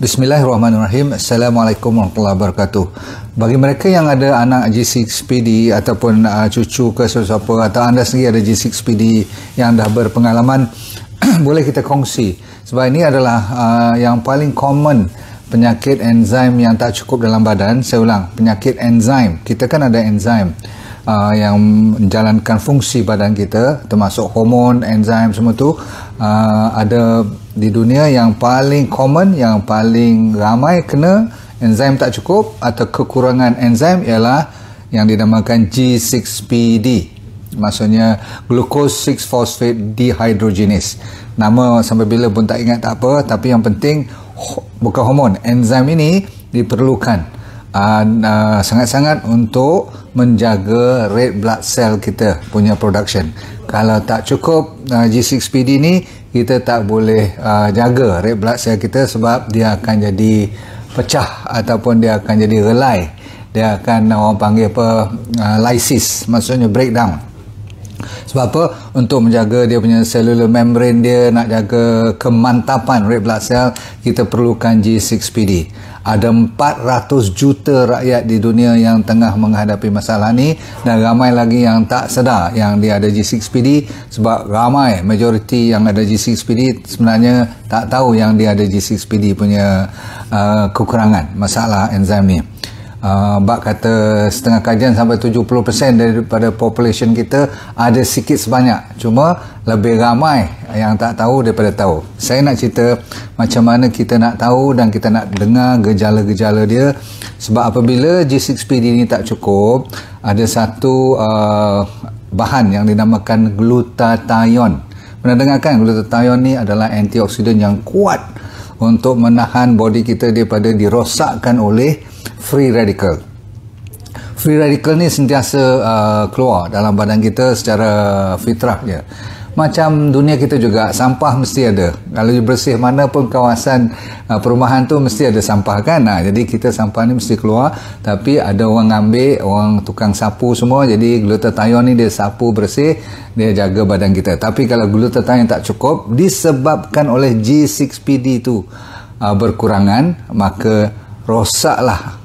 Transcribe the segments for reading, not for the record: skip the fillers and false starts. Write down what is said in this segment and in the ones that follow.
Bismillahirrahmanirrahim. Assalamualaikum warahmatullahi wabarakatuh. Bagi mereka yang ada anak G6PD ataupun cucu ke siapa atau anda sendiri ada G6PD yang dah berpengalaman, boleh kita kongsi. Sebab ini adalah yang paling common penyakit enzim yang tak cukup dalam badan. Saya ulang, penyakit enzim. Kita kan ada enzim yang menjalankan fungsi badan kita, termasuk hormon, enzim semua tu. Ada di dunia yang paling common, yang paling ramai kena enzim tak cukup atau kekurangan enzim ialah yang dinamakan G6PD. Maksudnya glucose 6-phosphate dehydrogenase. Nama sampai bila pun tak ingat tak apa, tapi yang penting bukan hormon, enzim ini diperlukan sangat-sangat untuk menjaga red blood cell kita punya production. Kalau tak cukup G6PD ni, kita tak boleh jaga red blood cell kita, sebab dia akan jadi pecah ataupun dia akan jadi relay. Dia akan orang panggil apa, lysis, maksudnya breakdown. Sebab apa? Untuk menjaga dia punya cellular membrane dia, nak jaga kemantapan red blood cell, kita perlukan G6PD. Ada 400 juta rakyat di dunia yang tengah menghadapi masalah ni, dan ramai lagi yang tak sedar yang dia ada G6PD. Sebab ramai, majoriti yang ada G6PD sebenarnya tak tahu yang dia ada G6PD punya kekurangan masalah enzim ni. Bak kata setengah kajian sampai 70% daripada population kita ada sikit sebanyak, cuma lebih ramai yang tak tahu daripada tahu. Saya nak cerita macam mana kita nak tahu dan kita nak dengar gejala-gejala dia. Sebab apabila G6PD ni tak cukup, ada satu bahan yang dinamakan glutathione. Pernah dengar kan? Glutathione ni adalah antioksidan yang kuat untuk menahan body kita daripada dirosakkan oleh free radical. Free radical ni sentiasa keluar dalam badan kita secara fitrah je. Macam dunia kita juga, sampah mesti ada. Kalau bersih mana pun kawasan perumahan tu mesti ada sampah kan. Jadi kita sampah ni mesti keluar, tapi ada orang ambil, orang tukang sapu semua. Jadi glutathione ni dia sapu bersih, dia jaga badan kita. Tapi kalau glutathione tak cukup disebabkan oleh G6PD tu berkurangan, maka rosaklah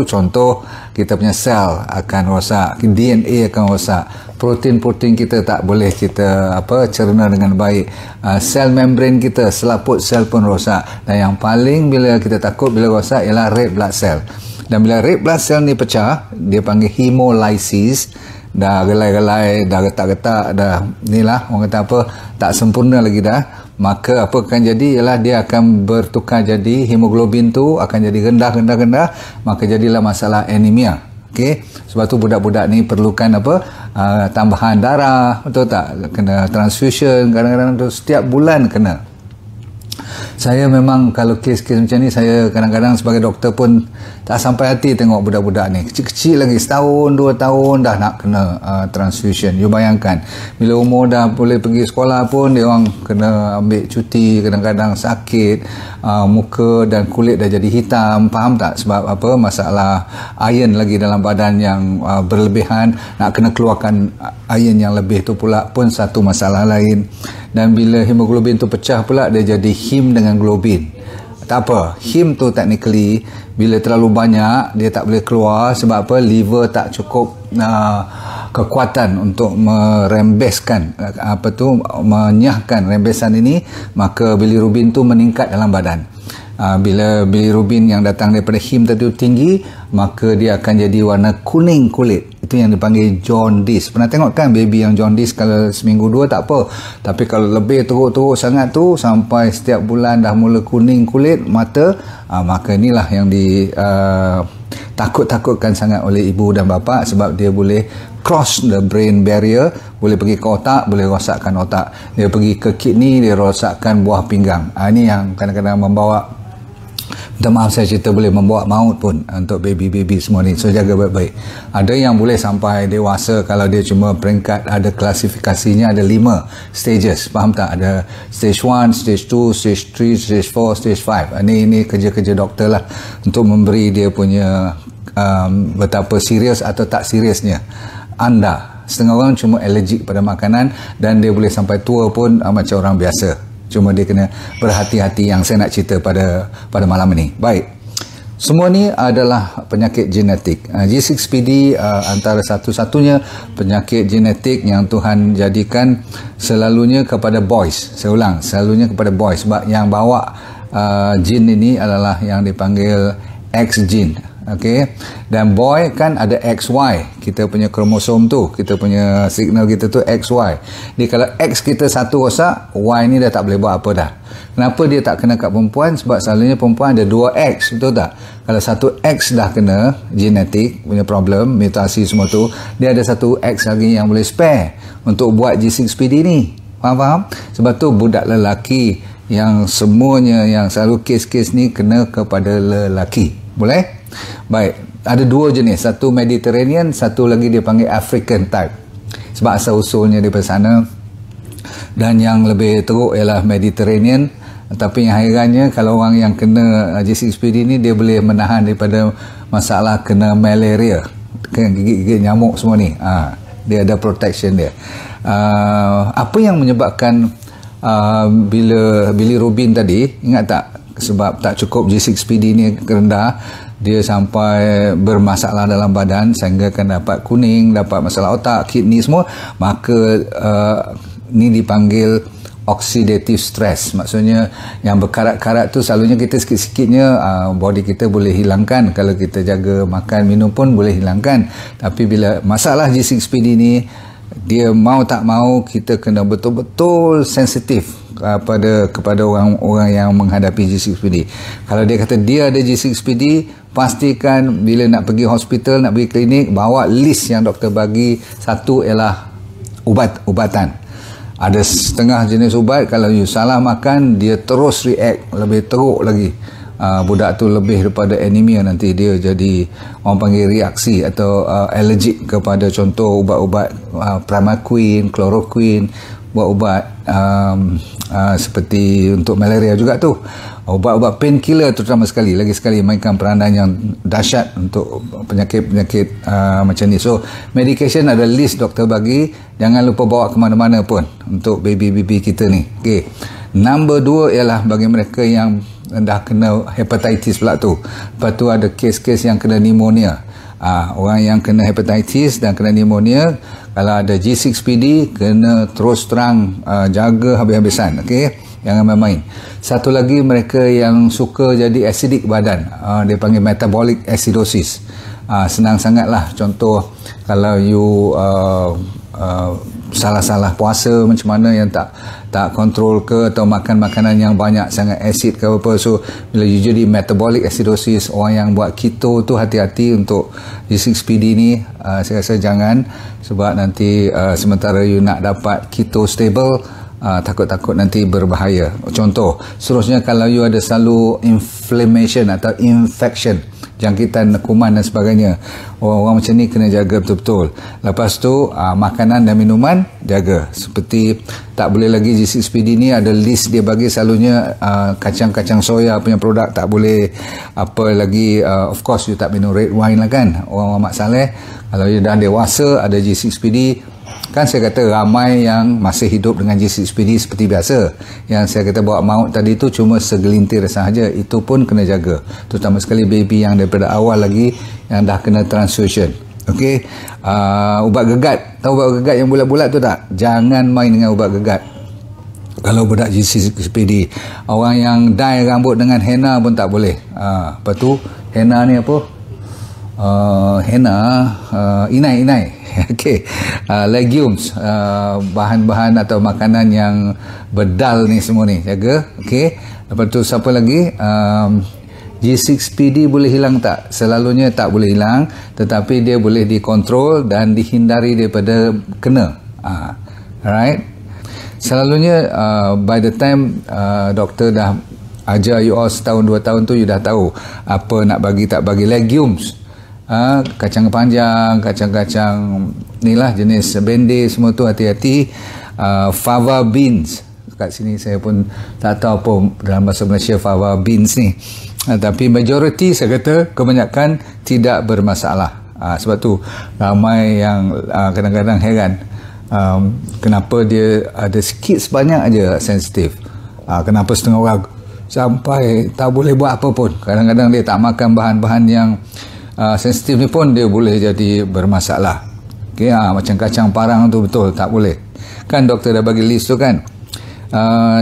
contoh kita punya sel akan rosak, DNA akan rosak, protein-protein kita tak boleh kita cerna dengan baik, sel membran kita, selaput sel pun rosak. Dan yang paling bila kita takut bila rosak ialah red blood cell. Dan bila red blood cell ni pecah, dia panggil hemolysis, dah gelai-gelai, dah getak-getak, dah inilah orang kata tak sempurna lagi dah. Maka apa akan jadi ialah dia akan bertukar jadi hemoglobin tu akan jadi rendah, maka jadilah masalah anemia. Okey, sebab tu budak-budak ni perlukan tambahan darah, betul tak? Kena transfusion, kadang-kadang tu setiap bulan kena. Saya memang kalau kes-kes macam ni, saya kadang-kadang sebagai doktor pun tak sampai hati tengok budak-budak ni. Kecil-kecil lagi, setahun, 2 tahun dah nak kena transfusion. You bayangkan, bila umur dah boleh pergi sekolah pun, dia orang kena ambil cuti, kadang-kadang sakit, muka dan kulit dah jadi hitam. Faham tak? Sebab masalah iron lagi dalam badan yang berlebihan, nak kena keluarkan iron yang lebih tu pula pun satu masalah lain. Dan bila hemoglobin tu pecah pula, dia jadi heme dengan globin. Tak apa, heme tu technically bila terlalu banyak dia tak boleh keluar. Sebab liver tak cukup kekuatan untuk merembeskan menyahkan rembesan ini, maka bilirubin tu meningkat dalam badan. Bila bilirubin yang datang daripada heme tadi tinggi, maka dia akan jadi warna kuning kulit. Itu yang dipanggil jaundice. Pernah tengok kan baby yang jaundice, kalau seminggu 2 tak apa, tapi kalau lebih teruk-teruk sangat tu, sampai setiap bulan dah mula kuning kulit mata, maka inilah yang takut-takutkan sangat oleh ibu dan bapa. Sebab dia boleh cross the brain barrier, boleh pergi ke otak, boleh rosakkan otak. Dia pergi ke kidney, dia rosakkan buah pinggang. Ini yang kadang-kadang membawa, minta maaf saya cerita, boleh membawa maut pun untuk baby-baby semua ni. So jaga baik-baik. Ada yang boleh sampai dewasa, kalau dia cuma peringkat, ada klasifikasinya, ada 5 stages. Faham tak? Ada stage 1, stage 2, stage 3, stage 4, stage 5. Ini kerja-kerja doktor lah untuk memberi dia punya betapa serius atau tak seriusnya anda. Setengah orang cuma allergic pada makanan, dan dia boleh sampai tua pun macam orang biasa. Cuma dia kena berhati-hati yang saya nak cerita pada malam ini. Baik. Semua ni adalah penyakit genetik. G6PD antara satu-satunya penyakit genetik yang Tuhan jadikan selalunya kepada boys. Saya ulang, selalunya kepada boys. Sebab yang bawa gene ini adalah yang dipanggil X gene. Okay. Dan boy kan ada XY. Kita punya kromosom tu, kita punya signal kita tu XY. Jadi kalau X kita satu rosak, Y ni dah tak boleh buat apa dah. Kenapa dia tak kena kat perempuan? Sebab selalunya perempuan ada 2X, betul tak? Kalau satu X dah kena genetik punya problem, mutasi semua tu, dia ada satu X lagi yang boleh spare untuk buat G6PD ni. Faham? Sebab tu budak lelaki yang semuanya yang selalu kes-kes ni kena kepada lelaki. Boleh? Baik, ada dua jenis, satu Mediterranean, satu lagi dia panggil African type, sebab asal usulnya daripada sana. Dan yang lebih teruk ialah Mediterranean. Tapi yang hairannya, kalau orang yang kena G6PD ni, dia boleh menahan daripada masalah kena malaria, kena gigit-gigit nyamuk semua ni. Dia ada protection dia. Apa yang menyebabkan bila bilirubin tadi, ingat tak, sebab tak cukup G6PD ni rendah, dia sampai bermasalah dalam badan sehingga akan dapat kuning, dapat masalah otak, kidney semua. Maka ni dipanggil oxidative stress. Maksudnya yang berkarat-karat tu selalunya kita sikit-sikitnya body kita boleh hilangkan. Kalau kita jaga makan minum pun boleh hilangkan. Tapi bila masalah G6PD ni, dia mau tak mau kita kena betul-betul sensitif kepada orang-orang yang menghadapi G6PD. Kalau dia kata dia ada G6PD, pastikan bila nak pergi hospital, nak pergi klinik, bawa list yang doktor bagi. Satu ialah ubatan. Ada setengah jenis ubat, kalau you salah makan, dia terus react, lebih teruk lagi. Budak tu lebih daripada anemia, nanti dia jadi orang panggil reaksi atau allergic kepada contoh ubat-ubat Primaquine, Chloroquine, ubat-ubat seperti untuk malaria juga tu. Ubat-ubat painkiller terutama sekali, lagi sekali mainkan peranan yang dahsyat untuk penyakit-penyakit macam ni. So medication ada list doktor bagi, jangan lupa bawa ke mana-mana pun untuk baby-baby kita ni. Okay. Number 2 ialah bagi mereka yang dah kena hepatitis pula tu. Lepas tu ada kes-kes yang kena pneumonia. Orang yang kena hepatitis dan kena pneumonia, kalau ada G6PD, kena terus terang jaga habis-habisan. Okay? Jangan main-main. Satu lagi, mereka yang suka jadi acidic badan, dia panggil metabolic acidosis. Senang sangatlah. Contoh, kalau you salah-salah puasa macam mana, yang tak kontrol ke, atau makan makanan yang banyak sangat asid ke apa, so bila you jadi metabolic acidosis, orang yang buat keto tu hati-hati untuk G6PD ni. Saya rasa jangan, sebab nanti sementara you nak dapat keto stable, takut-takut nanti berbahaya. Contoh, seterusnya kalau you ada selalu inflammation atau infection, jangkitan kuman dan sebagainya, orang-orang macam ni kena jaga betul-betul. Lepas tu makanan dan minuman jaga, seperti tak boleh lagi G6PD ni ada list dia bagi selalunya, kacang-kacang soya punya produk tak boleh. Apa lagi, of course you tak minum red wine lah kan, orang-orang mak saleh. Kalau you dah dewasa ada G6PD, kan saya kata ramai yang masih hidup dengan G6PD seperti biasa. Yang saya kata bawa maut tadi tu cuma segelintir sahaja, itu pun kena jaga. Terutama sekali baby yang daripada awal lagi yang dah kena transfusion. Okey, ubat gegat, tahu ubat gegat yang bulat-bulat tu tak? Jangan main dengan ubat gegat kalau budak G6PD. Orang yang dye rambut dengan henna pun tak boleh. Lepas tu henna ni apa? Inai. Okay. Legumes, bahan-bahan atau makanan yang berdal ni semua ni jaga. Okay. Lepas tu siapa lagi? G6PD boleh hilang tak? Selalunya tak boleh hilang, tetapi dia boleh dikontrol dan dihindari daripada kena. Alright. Selalunya by the time doktor dah ajar you all setahun 2 tahun tu, you dah tahu apa nak bagi tak bagi. Legumes, kacang panjang, kacang-kacang ni lah, jenis bende semua tu hati-hati. Fava beans, kat sini saya pun tak tahu apa dalam bahasa Malaysia fava beans ni, tapi majoriti saya kata kebanyakan tidak bermasalah. Sebab tu ramai yang kadang-kadang heran kenapa dia ada sikit sebanyak aja sensitif. Kenapa setengah orang sampai tak boleh buat apa pun, kadang-kadang dia tak makan bahan-bahan yang sensitif ni pun dia boleh jadi bermasalah. Okay, macam kacang parang tu betul tak boleh kan, doktor dah bagi list tu kan.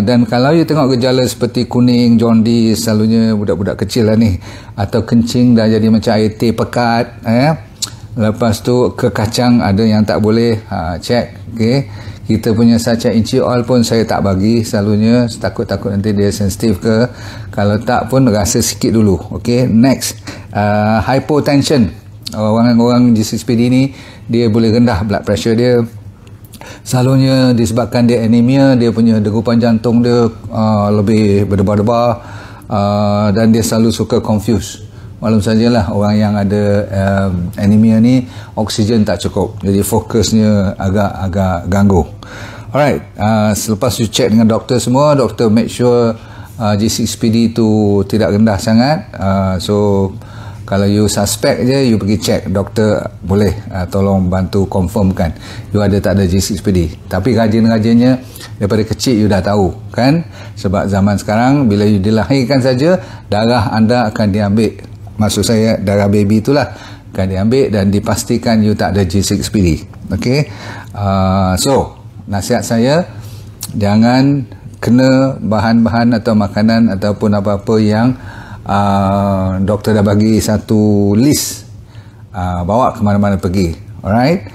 Dan kalau you tengok gejala seperti kuning, jaundice, selalunya budak-budak kecil lah ni, atau kencing dah jadi macam air teh pekat, lepas tu ke kacang ada yang tak boleh, cek. Okay, kita punya sachet inci oil pun saya tak bagi selalunya, takut-takut nanti dia sensitif ke, kalau tak pun rasa sikit dulu. Okay, next, hypotension. Orang-orang G6PD ni dia boleh rendah blood pressure dia, selalunya disebabkan dia anemia, dia punya degupan jantung dia lebih berdebar-debar, dan dia selalu suka confuse. Maklum sajalah orang yang ada anemia ni oksigen tak cukup, jadi fokusnya agak ganggu. Alright, selepas you check dengan doktor semua, doktor make sure G6PD tu tidak rendah sangat. So kalau you suspect je, you pergi check, doktor boleh tolong bantu confirmkan you ada tak ada G6PD. Tapi rajin-rajinnya daripada kecil you dah tahu kan, sebab zaman sekarang bila you dilahirkan saja darah anda akan diambil, maksud saya darah baby itulah akan diambil dan dipastikan you tak ada G6PD. Okay, so nasihat saya, jangan kena bahan-bahan atau makanan ataupun apa-apa yang doktor dah bagi satu list, bawa ke mana-mana pergi. Alright,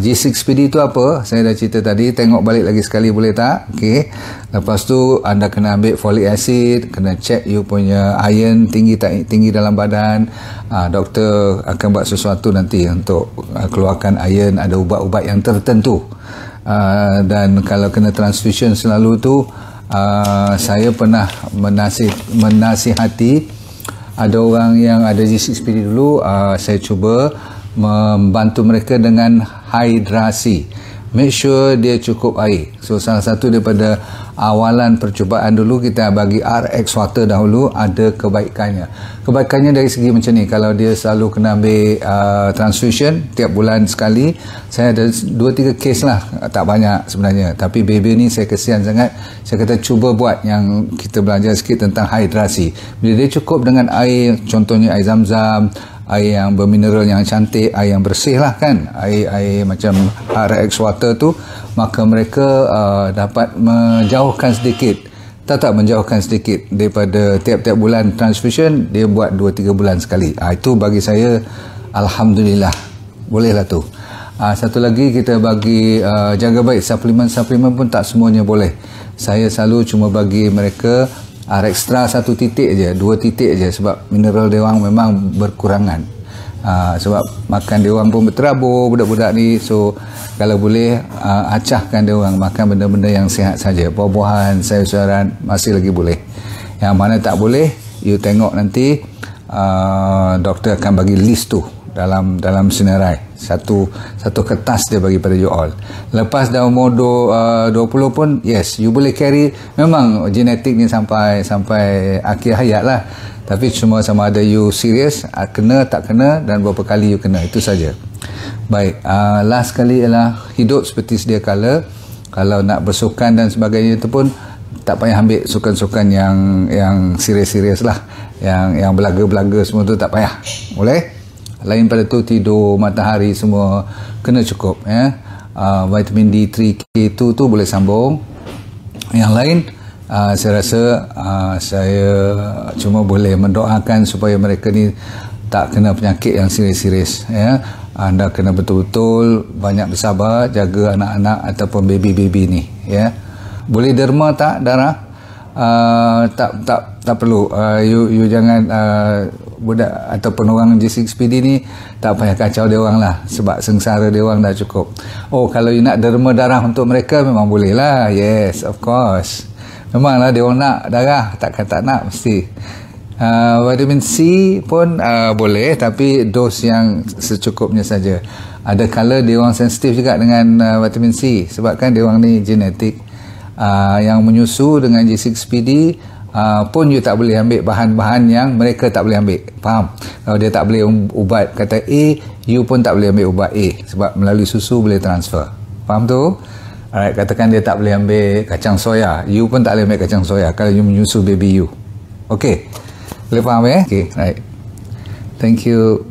G6PD tu apa saya dah cerita tadi, tengok balik lagi sekali boleh tak. Okay, lepas tu anda kena ambil folic acid, kena check you punya iron tinggi tak tinggi dalam badan. Doktor akan buat sesuatu nanti untuk keluarkan iron, ada ubat-ubat yang tertentu. Dan kalau kena transfusion selalu tu, saya pernah menasihati ada orang yang ada G6PD dulu, saya cuba membantu mereka dengan hidrasi, make sure dia cukup air. So salah satu daripada awalan percubaan dulu, kita bagi RX water dahulu, ada kebaikannya dari segi macam ni. Kalau dia selalu kena ambil transfusion tiap bulan sekali, saya ada 2-3 kes lah, tak banyak sebenarnya, tapi baby ni saya kesian sangat. Saya kata cuba buat yang kita belajar sikit tentang hidrasi. Bila dia cukup dengan air, contohnya air zam-zam, air yang bermineral yang cantik, air yang bersih lah kan, air macam RX water tu, maka mereka dapat menjauhkan sedikit, tak menjauhkan sedikit daripada tiap-tiap bulan transfusion, dia buat 2-3 bulan sekali. Itu bagi saya alhamdulillah, bolehlah tu. Satu lagi kita bagi jaga baik, suplemen pun tak semuanya boleh. Saya selalu cuma bagi mereka extra 1 titik je, 2 titik je, sebab mineral dia orang memang berkurangan. Sebab makan dia orang pun berterabur budak-budak ni. So kalau boleh acahkan dia orang makan benda-benda yang sihat saja, buah-buahan, sayur-sayuran masih lagi boleh. Yang mana tak boleh, you tengok nanti doktor akan bagi list tu dalam senarai, satu kertas dia bagi pada you all. Lepas dah umur 20 pun, yes, you boleh carry. Memang genetik ni sampai akhir hayat lah, tapi cuma sama ada you serius, kena tak kena, dan berapa kali you kena, itu saja. Baik, last kali ialah hidup seperti sedia kala. Kalau nak bersukan dan sebagainya itu pun tak payah ambil sukan-sukan yang serius-serius lah, yang belaga-belaga semua tu tak payah, boleh. Lain pada tu, tidur, matahari semua kena cukup ya. Vitamin D3, K2 tu boleh sambung. Yang lain saya rasa saya cuma boleh mendoakan supaya mereka ni tak kena penyakit yang serius-serius ya. Anda kena betul-betul banyak bersabar, jaga anak-anak ataupun baby-baby ni ya. Boleh derma tak darah? Tak perlu. You jangan budak ataupun orang G6PD ni tak payah kacau dia orang lah, sebab sengsara dia orang dah cukup. Kalau you nak derma darah untuk mereka, memang boleh lah. Yes, of course, memanglah dia orang nak darah, takkan tak nak mesti. Vitamin C pun boleh, tapi dos yang secukupnya saja. Ada kala dia orang sensitif juga dengan vitamin C, sebab kan dia orang ni genetik. Yang menyusu dengan G6PD pun you tak boleh ambil bahan-bahan yang mereka tak boleh ambil, faham? Kalau dia tak boleh ubat kata A, you pun tak boleh ambil ubat A, sebab melalui susu boleh transfer, faham tu? Alright, katakan dia tak boleh ambil kacang soya, you pun tak boleh ambil kacang soya kalau you menyusu baby you. Okay, boleh faham Okay, right. Thank you.